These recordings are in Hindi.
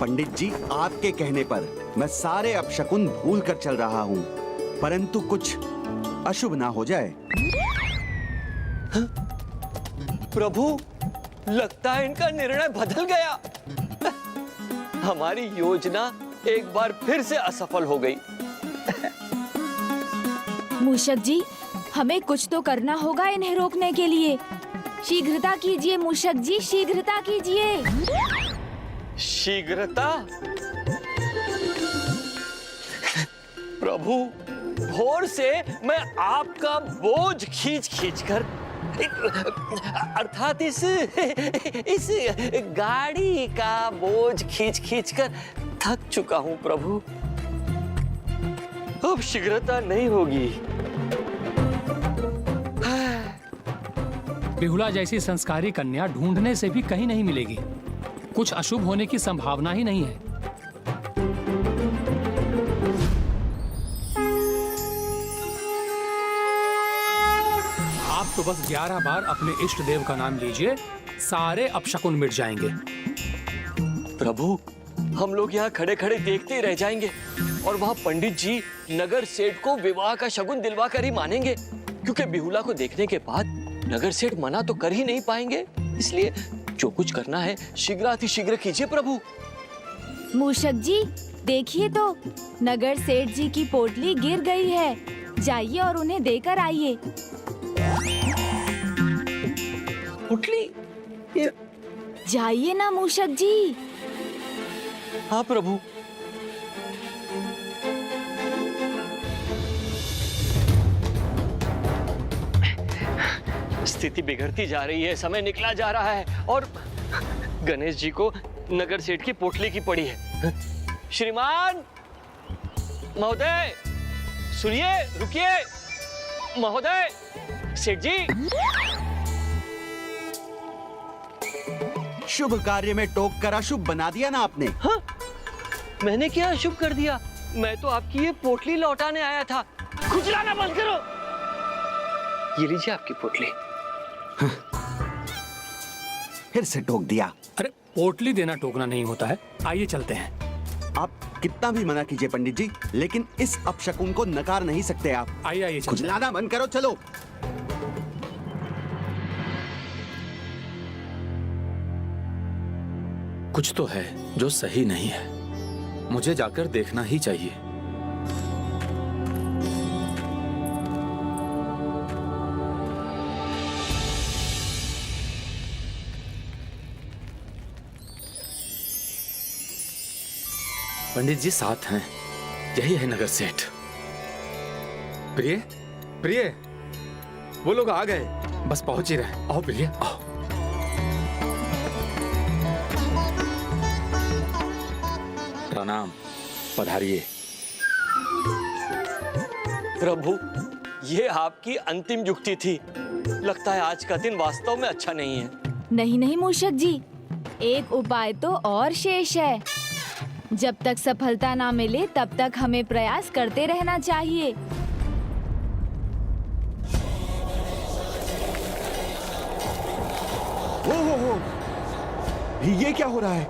पंडित जी, आपके कहने पर मैं सारे अपशकुन भूल कर चल रहा हूँ, परंतु कुछ अशुभ ना हो जाए। प्रभु, लगता है इनका निर्णय बदल गया। हमारी योजना एक बार फिर से असफल हो गई। मूषक जी, हमें कुछ तो करना होगा इन्हें रोकने के लिए। शीघ्रता कीजिए मूषक जी, शीघ्रता कीजिए। शीघ्रता? प्रभु, भोर से मैं आपका बोझ खींच कर अर्थात इस गाड़ी का बोझ खींच कर थक चुका हूं प्रभु। अब शीघ्रता नहीं होगी। बिहुला जैसी संस्कारी कन्या ढूंढने से भी कहीं नहीं मिलेगी। कुछ अशुभ होने की संभावना ही नहीं है। आप तो बस 11 बार अपने इष्ट देव का नाम लीजिए, सारे अपशकुन मिट जाएंगे। प्रभु, हम लोग यहाँ खड़े खड़े देखते ही रह जाएंगे और वहाँ पंडित जी नगर सेठ को विवाह का शगुन दिलवा कर ही मानेंगे, क्योंकि बिहुला को देखने के बाद नगर सेठ मना तो कर ही नहीं पाएंगे। इसलिए जो कुछ करना है शीघ्रातिशीघ्र कीजिए प्रभु। मूषक जी, देखिए तो नगर सेठ जी की पोटली गिर गई है। जाइए और उन्हें देकर आइए। पोटली? जाइए ना मूषक जी। हाँ प्रभु। स्थिति बिगड़ती जा रही है, समय निकला जा रहा है और गणेश जी को नगर सेठ की पोटली की पड़ी है। श्रीमान महोदय, सुनिए, रुकिए। महोदय, सेठ जी। शुभ कार्य में टोक कर अशुभ बना दिया ना आपने। हाँ? मैंने क्या अशुभ कर दिया? मैं तो आपकी ये पोटली लौटाने आया था। खुजलाना बंद करो। ये लीजिए आपकी पोटली। फिर से टोक दिया। अरे, पोटली देना टोकना नहीं होता है। आइए चलते हैं। आप कितना भी मना कीजिए पंडित जी, लेकिन इस अपशकुन को नकार नहीं सकते आप। आइए आइए चलते हैं। खुजलाना बंद करो, चलो। कुछ तो है जो सही नहीं है, मुझे जाकर देखना ही चाहिए। पंडित जी साथ हैं, यही है नगर सेठ। प्रिय, प्रिय, वो लोग आ गए, बस पहुंच ही रहे। आओ प्रिय, आओ। प्रणाम, पधारिए। प्रभु, ये आपकी अंतिम युक्ति थी। लगता है आज का दिन वास्तव में अच्छा नहीं है। नहीं नहीं मूषक जी, एक उपाय तो और शेष है। जब तक सफलता ना मिले तब तक हमें प्रयास करते रहना चाहिए। हो, ये क्या हो रहा है?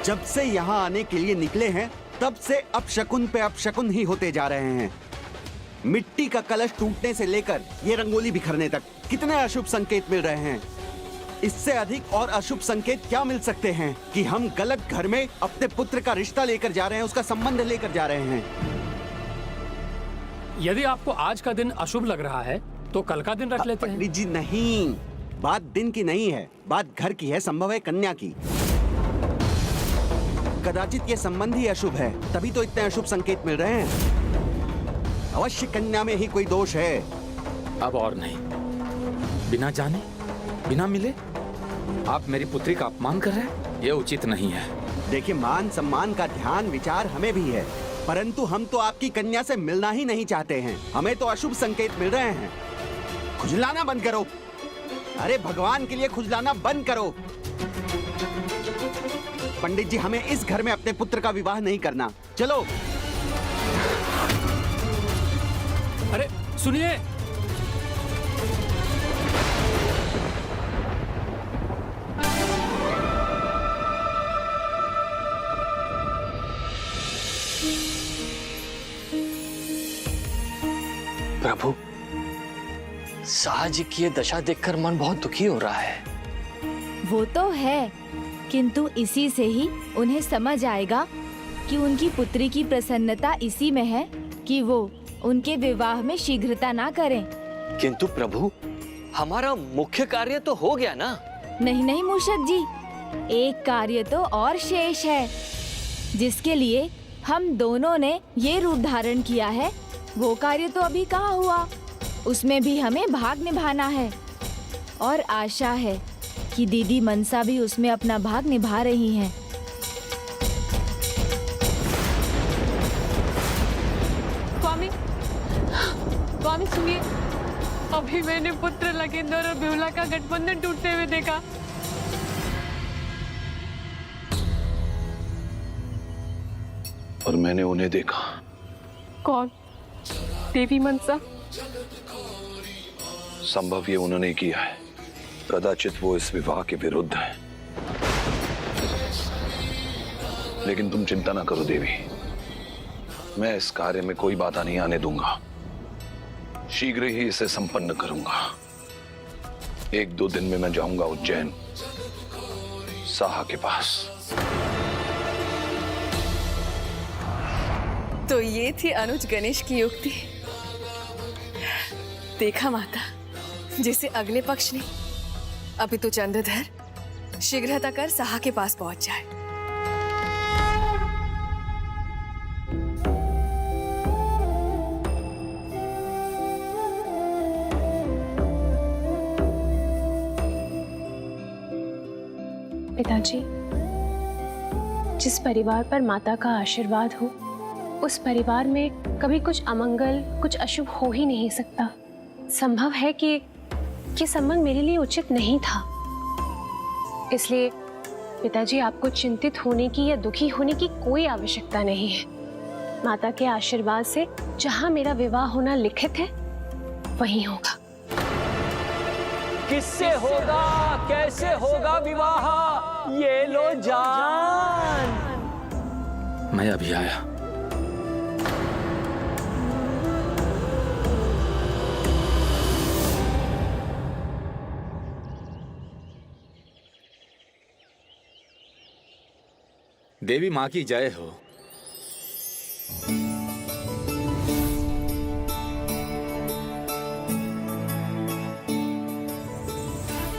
जब से यहाँ आने के लिए निकले हैं, तब से अपशकुन पे अपशकुन ही होते जा रहे हैं। मिट्टी का कलश टूटने से लेकर ये रंगोली बिखरने तक कितने अशुभ संकेत मिल रहे हैं। इससे अधिक और अशुभ संकेत क्या मिल सकते हैं कि हम गलत घर में अपने पुत्र का रिश्ता लेकर जा रहे हैं, उसका संबंध लेकर जा रहे हैं। यदि आपको आज का दिन अशुभ लग रहा है तो कल का दिन रख लेते हैं। पंडित जी नहीं, बात दिन की नहीं है, बात घर की है, संभव है कन्या की। कदाचित ये संबंध ही अशुभ है, तभी तो इतने अशुभ संकेत मिल रहे हैं। अवश्य कन्या में ही कोई दोष है। अब और नहीं, बिना जाने बिना मिले आप मेरी पुत्री का अपमान कर रहे हैं, यह उचित नहीं है। देखिए, मान सम्मान का ध्यान विचार हमें भी है, परंतु हम तो आपकी कन्या से मिलना ही नहीं चाहते हैं। हमें तो अशुभ संकेत मिल रहे हैं। खुजलाना बंद करो। अरे भगवान के लिए खुजलाना बंद करो। पंडित जी, हमें इस घर में अपने पुत्र का विवाह नहीं करना। चलो। अरे सुनिए, प्रभु, साहजी की ये दशा देखकर मन बहुत दुखी हो रहा है। वो तो है, किंतु इसी से ही उन्हें समझ आएगा कि उनकी पुत्री की प्रसन्नता इसी में है कि वो उनके विवाह में शीघ्रता ना करें। किंतु प्रभु, हमारा मुख्य कार्य तो हो गया ना। नहीं नहीं मूषक जी, एक कार्य तो और शेष है, जिसके लिए हम दोनों ने ये रूप धारण किया है। वो कार्य तो अभी कहाँ हुआ, उसमें भी हमें भाग निभाना है। और आशा है कि दीदी मनसा भी उसमें अपना भाग निभा रही हैं। स्वामी, स्वामी सुनिए, अभी मैंने पुत्र लकेंद्र और बेहुला का गठबंधन टूटते हुए देखा। और मैंने उन्हें देखा। कौन? देवी मनसा? संभव ये उन्होंने किया है। कदाचित वो इस विवाह के विरुद्ध है। लेकिन तुम चिंता ना करो देवी, मैं इस कार्य में कोई बाधा नहीं आने दूंगा। शीघ्र ही इसे संपन्न करूंगा। 1-2 दिन में मैं जाऊंगा उज्जैन साहा के पास। तो ये थी अनुज गणेश की युक्ति। देखा माता, जिसे अगले पक्ष ने अभी तो चंद्रधर शीघ्रता कर साहा के पास पहुंच जाए। पिताजी, जिस परिवार पर माता का आशीर्वाद हो, उस परिवार में कभी कुछ अमंगल, कुछ अशुभ हो ही नहीं सकता। संभव है कि ये संबंध मेरे लिए उचित नहीं था। इसलिए पिताजी, आपको चिंतित होने की या दुखी होने की कोई आवश्यकता नहीं है। माता के आशीर्वाद से जहां मेरा विवाह होना लिखित है, वहीं होगा। किससे होगा, कैसे होगा विवाह, ये लो जान। मैं अभी आया। देवी माँ की जय हो।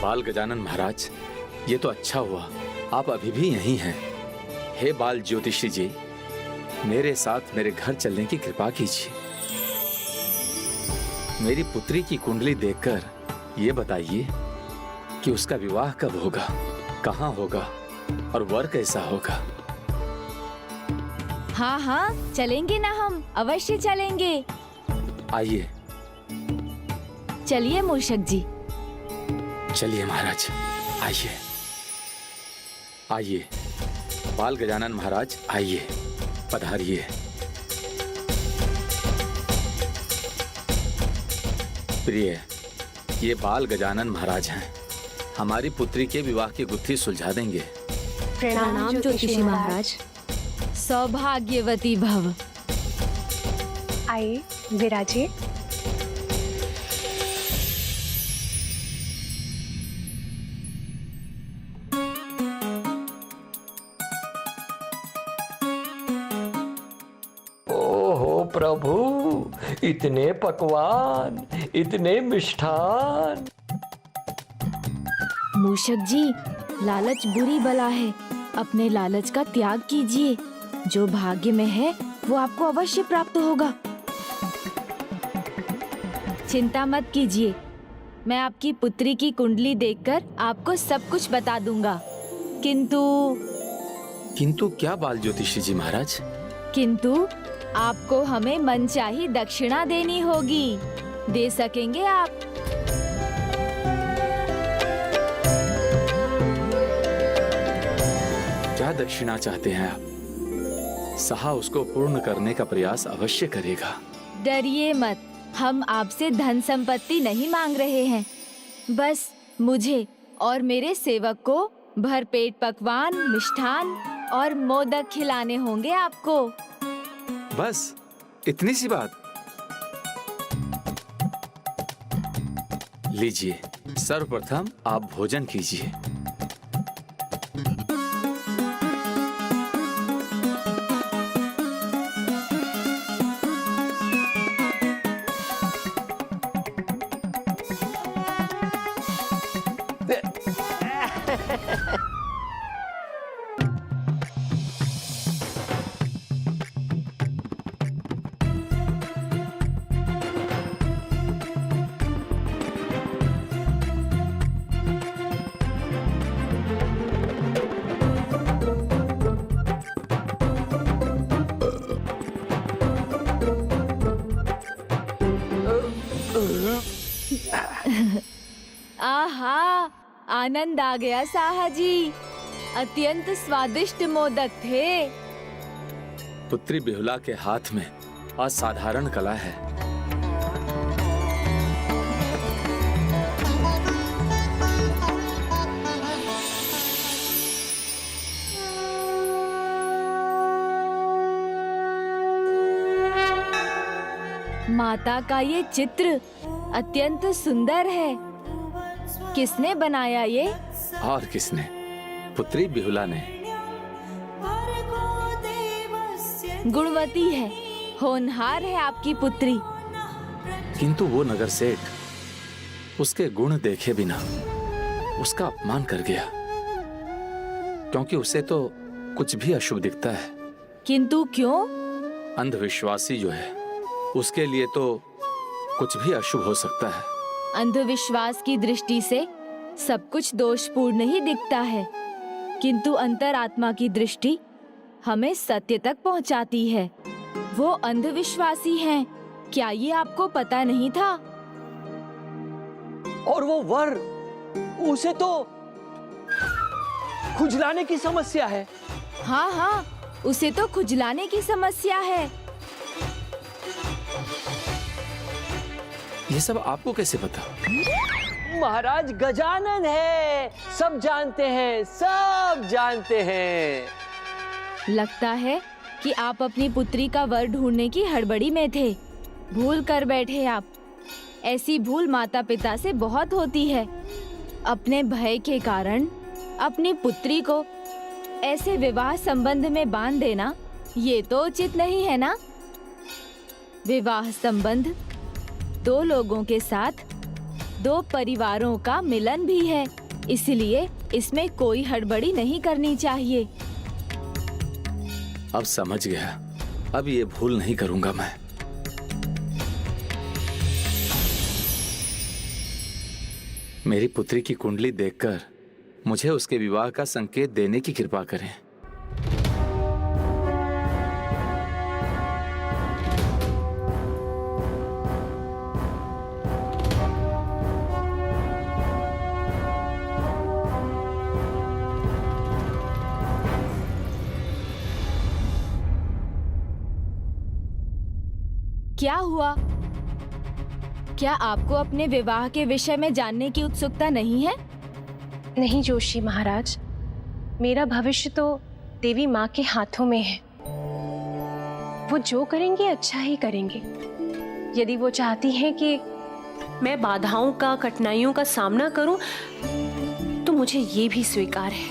बाल गजानन महाराज, ये तो अच्छा हुआ आप अभी भी यहीं हैं। हे बाल ज्योतिषी जी, मेरे साथ मेरे घर चलने की कृपा कीजिए। मेरी पुत्री की कुंडली देखकर ये बताइए कि उसका विवाह कब होगा, कहाँ होगा और वर कैसा होगा। हाँ हाँ, चलेंगे ना, हम अवश्य चलेंगे। आइए। चलिए मूषक जी। चलिए महाराज, आइए आइए। बाल गजानन महाराज आइए, पधारिए। प्रिय, ये बाल गजानन महाराज हैं। हमारी पुत्री के विवाह की गुत्थी सुलझा देंगे। प्रणाम ज्योतिषी महाराज। सौभाग्यवती भव। आइए, विराजिए। ओहो प्रभु, इतने पकवान, इतने मिष्ठान। मूषक जी, लालच बुरी बला है, अपने लालच का त्याग कीजिए। जो भाग्य में है वो आपको अवश्य प्राप्त होगा। चिंता मत कीजिए, मैं आपकी पुत्री की कुंडली देखकर आपको सब कुछ बता दूंगा। किंतु क्या बाल ज्योतिषी जी महाराज? किंतु आपको हमें मनचाही दक्षिणा देनी होगी। दे सकेंगे आप? क्या दक्षिणा चाहते हैं आप? साहा उसको पूर्ण करने का प्रयास अवश्य करेगा। डरिए मत, हम आपसे धन संपत्ति नहीं मांग रहे हैं। बस मुझे और मेरे सेवक को भरपेट पकवान, मिष्ठान और मोदक खिलाने होंगे आपको। बस इतनी सी बात? लीजिए, सर्वप्रथम आप भोजन कीजिए। आहा, आनंद आ गया साहा जी। अत्यंत स्वादिष्ट मोदक थे। पुत्री बिहुला के हाथ में असाधारण कला है। माता का ये चित्र अत्यंत सुंदर है। किसने बनाया ये? और किसने? पुत्री बिहुला ने। गुणवती है, होनहार है आपकी पुत्री। किंतु वो नगर सेठ उसके गुण देखे बिना उसका अपमान कर गया, क्योंकि उसे तो कुछ भी अशुभ दिखता है। किंतु क्यों? अंधविश्वासी जो है उसके लिए तो कुछ भी अशुभ हो सकता है। अंधविश्वास की दृष्टि से सब कुछ दोषपूर्ण ही दिखता है, किंतु अंतरात्मा की दृष्टि हमें सत्य तक पहुंचाती है। वो अंधविश्वासी हैं, क्या ये आपको पता नहीं था? और वो वर, उसे तो खुजलाने की समस्या है। हाँ हाँ, उसे तो खुजलाने की समस्या है। ये सब आपको कैसे पता? महाराज गजानन है, सब जानते हैं, सब जानते हैं। लगता है कि आप अपनी पुत्री का वर ढूंढने की हड़बड़ी में थे। भूल कर बैठे आप। ऐसी भूल माता पिता से बहुत होती है। अपने भय के कारण अपनी पुत्री को ऐसे विवाह संबंध में बांध देना, ये तो उचित नहीं है ना। विवाह संबंध दो लोगों के साथ दो परिवारों का मिलन भी है, इसलिए इसमें कोई हड़बड़ी नहीं करनी चाहिए। अब समझ गया, अब ये भूल नहीं करूंगा मैं। मेरी पुत्री की कुंडली देखकर मुझे उसके विवाह का संकेत देने की कृपा करें। क्या हुआ? क्या आपको अपने विवाह के विषय में जानने की उत्सुकता नहीं है? नहीं जोशी महाराज, मेरा भविष्य तो देवी माँ के हाथों में है। वो जो करेंगे अच्छा ही करेंगे। यदि वो चाहती हैं कि मैं बाधाओं का, कठिनाइयों का सामना करूं, तो मुझे ये भी स्वीकार है।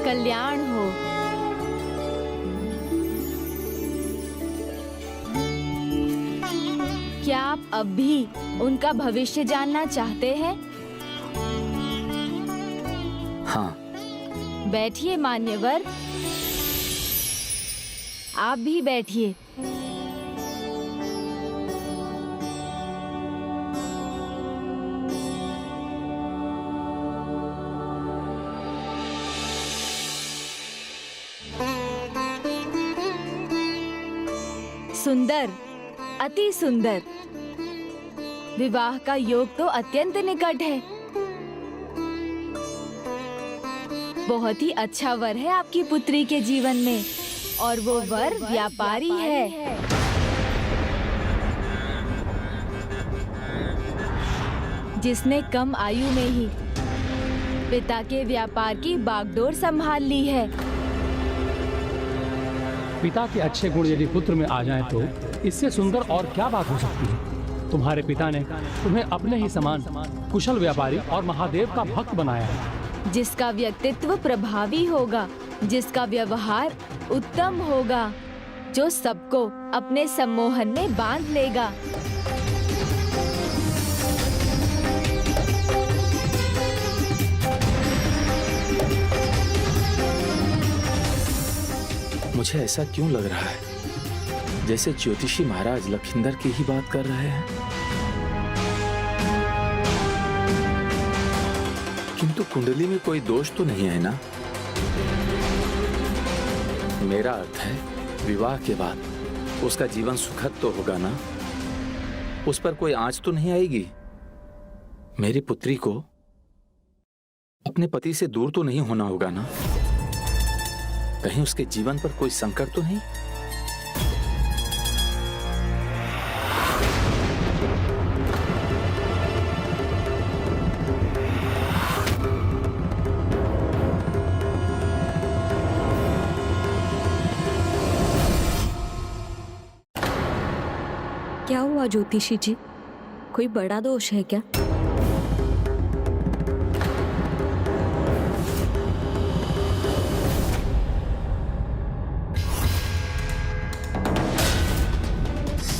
कल्याण हो। क्या आप अब भी उनका भविष्य जानना चाहते हैं? हाँ। बैठिए मान्यवर, आप भी बैठिए। सुंदर, अति सुंदर। विवाह का योग तो अत्यंत निकट है। बहुत ही अच्छा वर है आपकी पुत्री के जीवन में, और वो वर व्यापारी है। जिसने कम आयु में ही पिता के व्यापार की बागडोर संभाल ली है। पिता के अच्छे गुण यदि पुत्र में आ जाएं तो इससे सुंदर और क्या बात हो सकती है। तुम्हारे पिता ने तुम्हें अपने ही समान कुशल व्यापारी और महादेव का भक्त बनाया है। जिसका व्यक्तित्व प्रभावी होगा, जिसका व्यवहार उत्तम होगा, जो सबको अपने सम्मोहन में बांध लेगा। मुझे ऐसा क्यों लग रहा है जैसे ज्योतिषी महाराज लखिंदर की ही बात कर रहे हैं, किंतु कुंडली में कोई दोष तो नहीं है ना। मेरा अर्थ है विवाह के बाद उसका जीवन सुखद तो होगा ना, उस पर कोई आंच तो नहीं आएगी। मेरी पुत्री को अपने पति से दूर तो नहीं होना होगा ना, कहीं उसके जीवन पर कोई संकट तो नहीं। क्या हुआ ज्योतिषी जी, कोई बड़ा दोष है क्या?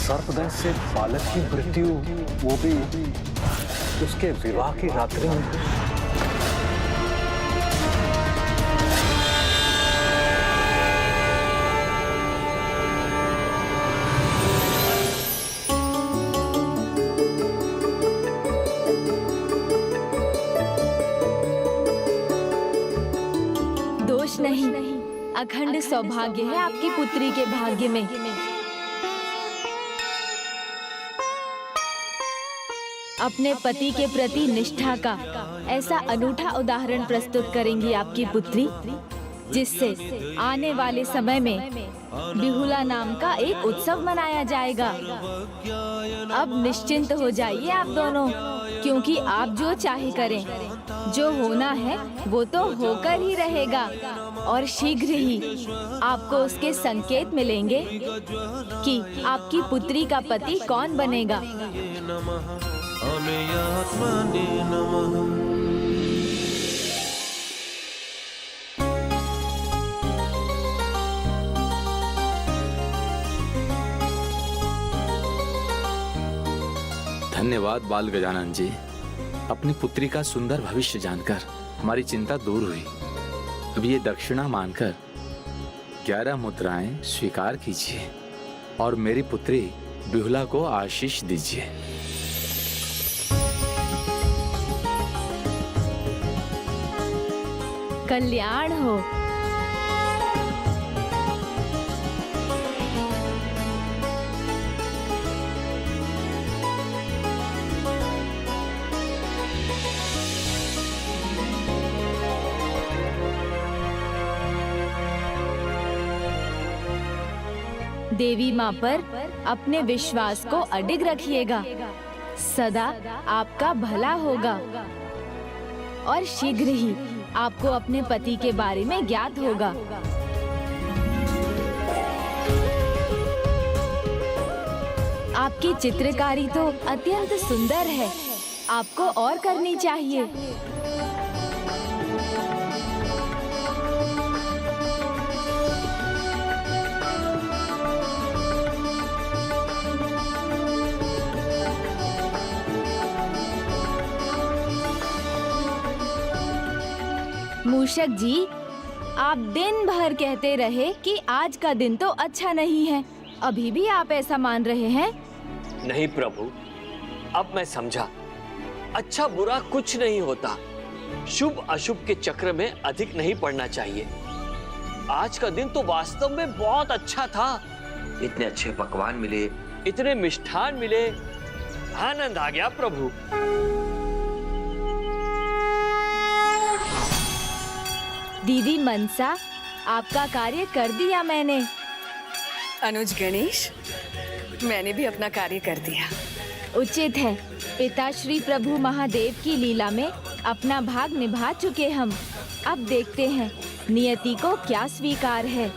सर्पदंश से बालक की मृत्यु, वो भी उसके विवाह की रात्रि में। दोष नहीं, अखंड सौभाग्य है आपकी पुत्री के भाग्य में। अपने पति के प्रति निष्ठा का ऐसा अनूठा उदाहरण प्रस्तुत करेंगी आपकी पुत्री, जिससे आने वाले समय में बिहुला नाम का एक उत्सव मनाया जाएगा। अब निश्चिंत हो जाइए आप दोनों, क्योंकि आप जो चाहे करें, जो होना है वो तो होकर ही रहेगा और शीघ्र ही आपको उसके संकेत मिलेंगे कि आपकी पुत्री का पति कौन बनेगा। धन्यवाद बाल गजानन जी, अपनी पुत्री का सुंदर भविष्य जानकर हमारी चिंता दूर हुई। अब ये दक्षिणा मानकर 11 मुद्राएं स्वीकार कीजिए और मेरी पुत्री बिहुला को आशीष दीजिए। कल्याण हो। देवी माँ पर अपने विश्वास को अडिग रखिएगा, सदा आपका भला होगा और शीघ्र ही आपको अपने पति के बारे में ज्ञात होगा। आपकी चित्रकारी तो अत्यंत सुंदर है, आपको और करनी चाहिए। मूषक जी, आप दिन भर कहते रहे कि आज का दिन तो अच्छा नहीं है, अभी भी आप ऐसा मान रहे हैं? नहीं प्रभु, अब मैं समझा। अच्छा बुरा कुछ नहीं होता, शुभ अशुभ के चक्र में अधिक नहीं पड़ना चाहिए। आज का दिन तो वास्तव में बहुत अच्छा था। इतने अच्छे पकवान मिले, इतने मिष्ठान मिले, आनंद आ गया प्रभु। दीदी मनसा, आपका कार्य कर दिया मैंने। अनुज गणेश, मैंने भी अपना कार्य कर दिया। उचित है, पिता श्री प्रभु महादेव की लीला में अपना भाग निभा चुके हम। अब देखते हैं नियति को क्या स्वीकार है।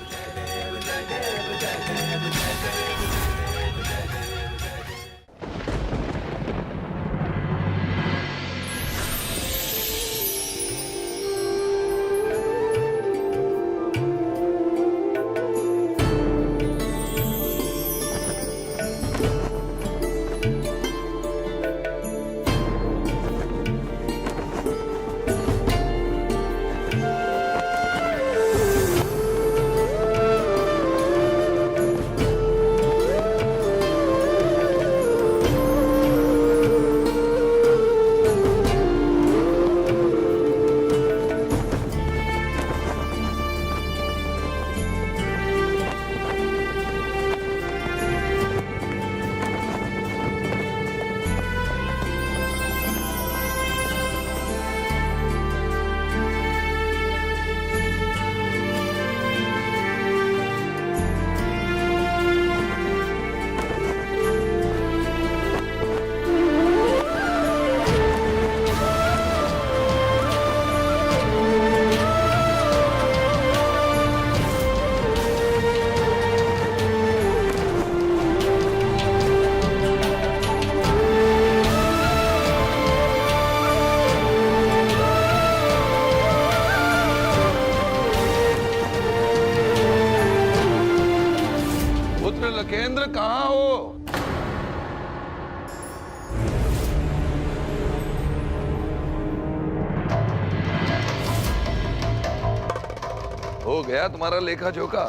हो गया तुम्हारा लेखा जोखा?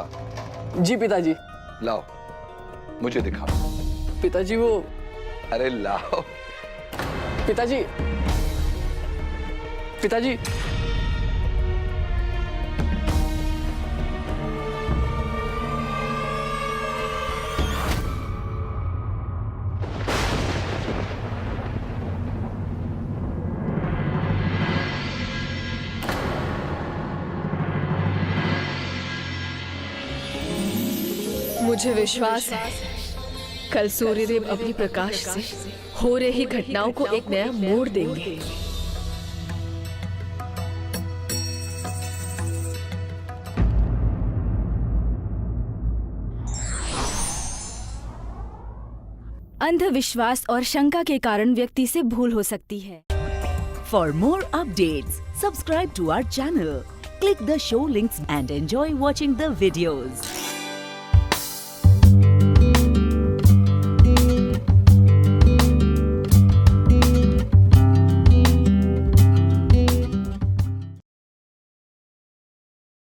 जी पिताजी। लाओ, मुझे दिखाओ। पिताजी वो, अरे लाओ। पिताजी, पिताजी। मुझे विश्वास है कल सूर्यदेव अपनी प्रकाश से हो रही घटनाओं को एक नया मोड़ देंगे। अंधविश्वास और शंका के कारण व्यक्ति से भूल हो सकती है। For more updates, subscribe to our channel, click the show links and enjoy watching the videos.